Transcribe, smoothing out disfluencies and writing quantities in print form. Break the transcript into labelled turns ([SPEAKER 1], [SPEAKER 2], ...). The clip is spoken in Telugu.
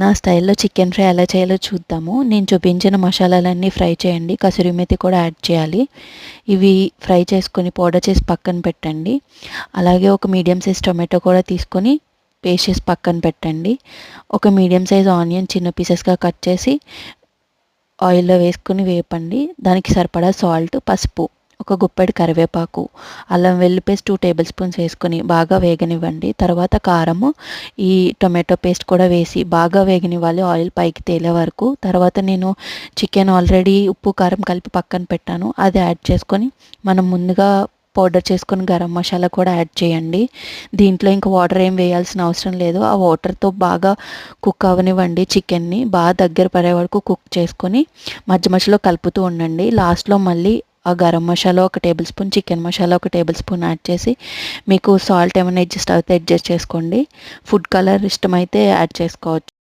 [SPEAKER 1] నా స్టైల్లో చికెన్ ఫ్రై ఎలా చేయాలో చూద్దాము. నేను చూపించిన మసాలాలన్నీ ఫ్రై చేయండి. కసూరి మేతి కూడా యాడ్ చేయాలి. ఇవి ఫ్రై చేసుకొని పౌడర్ చేసి పక్కన పెట్టండి. అలాగే ఒక మీడియం సైజ్ టొమాటో కూడా తీసుకొని పేస్ట్ చేసి పక్కన పెట్టండి. ఒక మీడియం సైజ్ ఆనియన్ చిన్న పీసెస్గా కట్ చేసి ఆయిల్లో వేసుకొని వేపండి. దానికి సరిపడా సాల్ట్, పసుపు, ఒక గుప్పెడు కరివేపాకు, అల్లం వెల్లుల్లి పేస్ట్ 2 టేబుల్ స్పూన్స్ వేసుకొని బాగా వేగనివ్వండి. తర్వాత కారము, ఈ టొమాటో పేస్ట్ కూడా వేసి బాగా వేగనివ్వాలి ఆయిల్ పైకి తేలే వరకు. తర్వాత నేను చికెన్ ఆల్రెడీ ఉప్పు కారం కలిపి పక్కన పెట్టాను, అది యాడ్ చేసుకొని మనం ముందుగా పౌడర్ చేసుకొని గరం మసాలా కూడా యాడ్ చేయండి. దీంట్లో ఇంకా వాటర్ ఏం వేయాల్సిన అవసరం లేదు. ఆ వాటర్తో బాగా కుక్ అవ్వనివ్వండి. చికెన్ని బాగా దగ్గర పడే వరకు కుక్ చేసుకొని మధ్య మధ్యలో కలుపుతూ ఉండండి. లాస్ట్లో మళ్ళీ ఆ గరం మసాలా ఒక టేబుల్ స్పూన్, చికెన్ మసాలా ఒక టేబుల్ స్పూన్ యాడ్ చేసి మీకు సాల్ట్ ఏమైనా అడ్జస్ట్ అవుతే అడ్జస్ట్ చేసుకోండి. ఫుడ్ కలర్ ఇష్టమైతే యాడ్ చేసుకోవచ్చు.